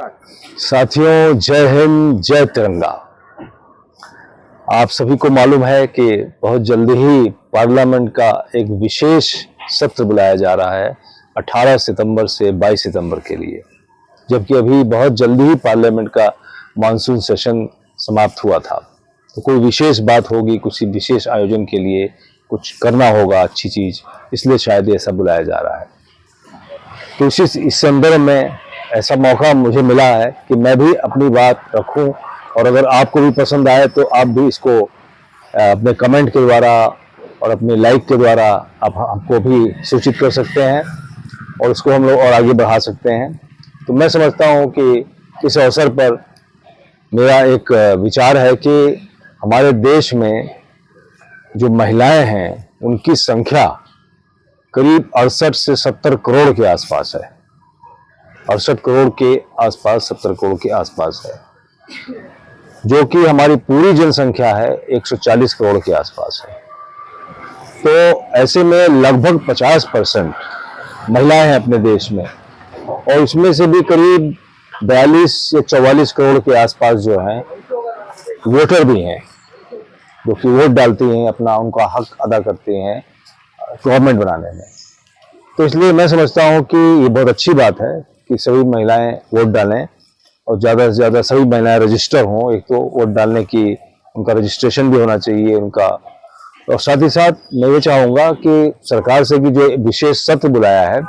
साथियों, जय हिंद, जय तिरंगा। आप सभी को मालूम है कि बहुत जल्दी ही पार्लियामेंट का एक विशेष सत्र बुलाया जा रहा है 18 सितंबर से 22 सितंबर के लिए, जबकि अभी बहुत जल्दी ही पार्लियामेंट का मानसून सेशन समाप्त हुआ था। तो कोई विशेष बात होगी, कुछ विशेष आयोजन के लिए कुछ करना होगा, अच्छी चीज, इसलिए शायद ऐसा बुलाया जा रहा है। तो इस संदर्भ में ऐसा मौका मुझे मिला है कि मैं भी अपनी बात रखूं, और अगर आपको भी पसंद आए तो आप भी इसको अपने कमेंट के द्वारा और अपने लाइक के द्वारा आप हमको भी सूचित कर सकते हैं और इसको हम लोग और आगे बढ़ा सकते हैं। तो मैं समझता हूं कि इस अवसर पर मेरा एक विचार है कि हमारे देश में जो महिलाएं हैं उनकी संख्या करीब 68 से 70 करोड़ के आसपास है। 68 करोड़ के आसपास, 70 करोड़ के आसपास है, जो कि हमारी पूरी जनसंख्या है 140 करोड़ के आसपास है। तो ऐसे में लगभग 50% महिलाएं हैं अपने देश में, और इसमें से भी करीब 42 या 44 करोड़ के आसपास जो हैं वोटर भी हैं, जो कि वोट डालती हैं, अपना उनका हक अदा करते हैं गवर्नमेंट बनाने में। तो इसलिए मैं समझता हूं कि ये बहुत अच्छी बात है कि सभी महिलाएं वोट डालें और ज़्यादा से ज़्यादा सभी महिलाएं रजिस्टर हों। एक तो वोट डालने की उनका रजिस्ट्रेशन भी होना चाहिए उनका, और साथ ही साथ मैं ये चाहूँगा कि सरकार से भी जो विशेष सत्र बुलाया है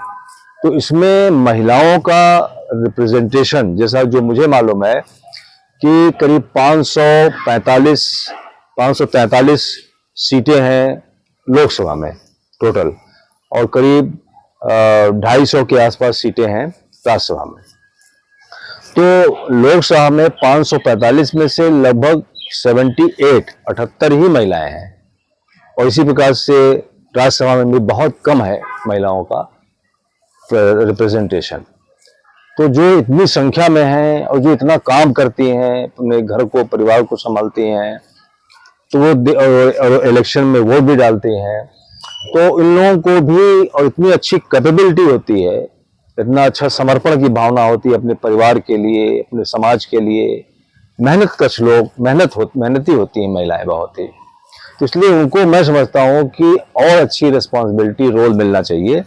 तो इसमें महिलाओं का रिप्रेजेंटेशन, जैसा जो मुझे मालूम है कि करीब 543 सीटें हैं लोकसभा में टोटल, और करीब 250 के आसपास सीटें हैं राज्यसभा में। तो लोकसभा में 545 में से लगभग 78 ही महिलाएं हैं, और इसी प्रकार से राज्यसभा में भी बहुत कम है महिलाओं का रिप्रेजेंटेशन। तो जो इतनी संख्या में हैं और जो इतना काम करती हैं, अपने घर को, परिवार को संभालती हैं, तो वो इलेक्शन में वोट भी डालती हैं, तो इन लोगों को भी, और इतनी अच्छी कैपेबिलिटी होती है, इतना अच्छा समर्पण की भावना होती है अपने परिवार के लिए, अपने समाज के लिए। मेहनतकश लोग, मेहनती होती हैं महिलाएं बहुत ही। तो इसलिए उनको मैं समझता हूं कि और अच्छी रिस्पॉन्सिबिलिटी, रोल मिलना चाहिए,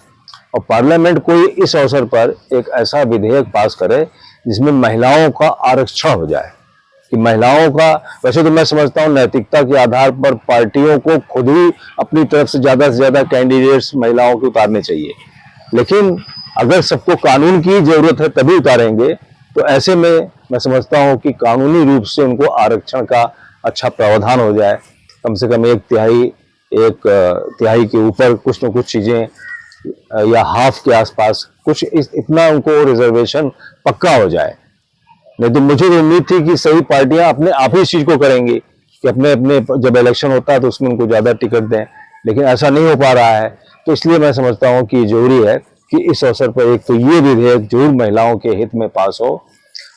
और पार्लियामेंट को इस अवसर पर एक ऐसा विधेयक पास करे जिसमें महिलाओं का आरक्षण हो जाए। कि महिलाओं का, वैसे तो मैं समझता हूं नैतिकता के आधार पर पार्टियों को खुद ही अपनी तरफ से ज्यादा कैंडिडेट्स महिलाओं के उतारने चाहिए, लेकिन अगर सबको कानून की जरूरत है तभी उतारेंगे। तो ऐसे में मैं समझता हूं कि कानूनी रूप से उनको आरक्षण का अच्छा प्रावधान हो जाए, कम से कम एक तिहाई के ऊपर कुछ न कुछ चीजें, या हाफ के आसपास कुछ इतना उनको रिजर्वेशन पक्का हो जाए। नहीं तो मुझे उम्मीद थी कि सभी पार्टियां अपने आप ही इस चीज को करेंगी कि अपने जब इलेक्शन होता है तो उसमें उनको ज्यादा टिकट दें, लेकिन ऐसा नहीं हो पा रहा है। तो इसलिए मैं समझता हूं कि जरूरी है कि इस अवसर पर एक तो ये विधेयक जरूर महिलाओं के हित में पास हो,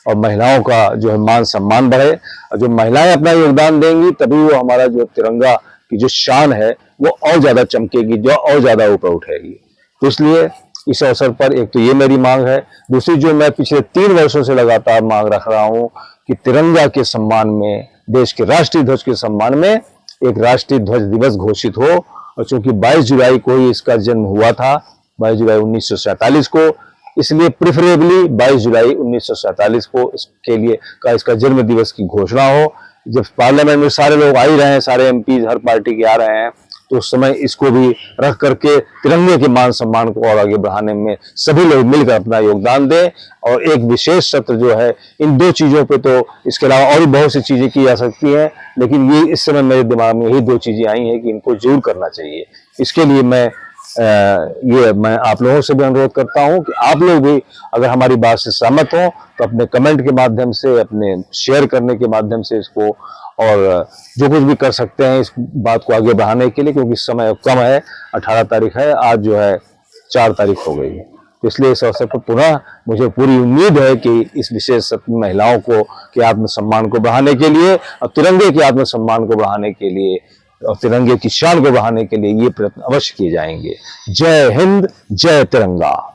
और महिलाओं का जो है मान सम्मान बढ़े, और जो महिलाएं अपना योगदान देंगी तभी वो हमारा जो तिरंगा की जो शान है वो और ज्यादा चमकेगी, जो और ज्यादा ऊपर उठेगी। तो इसलिए इस अवसर पर एक तो ये मेरी मांग है। दूसरी जो मैं पिछले 3 वर्षों से लगातार मांग रख रहा हूं कि तिरंगा के सम्मान में, देश के राष्ट्रीय ध्वज के सम्मान में एक राष्ट्रीय ध्वज दिवस घोषित हो। और चूंकि 22 जुलाई को ही इसका जन्म हुआ था, 22 जुलाई 1947 को, इसलिए प्रिफरेबली 22 जुलाई 1947 को इसका जन्म दिवस की घोषणा हो। जब पार्लियामेंट में सारे लोग आ ही रहे हैं, सारे एमपी हर पार्टी के आ रहे हैं, तो उस समय इसको भी रख करके तिरंगे के मान सम्मान को और आगे बढ़ाने में सभी लोग मिलकर अपना योगदान दें। और एक विशेष सत्र जो है इन 2 चीजों पे, तो इसके अलावा और भी बहुत सी चीजें की जा सकती हैं, लेकिन ये इस समय मेरे दिमाग में यही 2 चीजें आई हैं कि इनको जरूर करना चाहिए। इसके लिए मैं आप लोगों से भी अनुरोध करता हूं कि आप लोग भी अगर हमारी बात से सहमत हो तो अपने कमेंट के माध्यम से, अपने शेयर करने के माध्यम से इसको, और जो कुछ भी कर सकते हैं इस बात को आगे बढ़ाने के लिए, क्योंकि समय कम है, 18 तारीख है, आज जो है 4 तारीख हो गई है। तो इसलिए इस अवसर पर पुनः मुझे पूरी उम्मीद है कि इस विशेष सत्र में महिलाओं को के आत्मसम्मान को बढ़ाने के लिए, और तिरंगे के आत्मसम्मान को बढ़ाने के लिए, और तिरंगे की शान को बढ़ाने के लिए ये प्रयत्न अवश्य किए जाएंगे। जय हिंद, जय तिरंगा।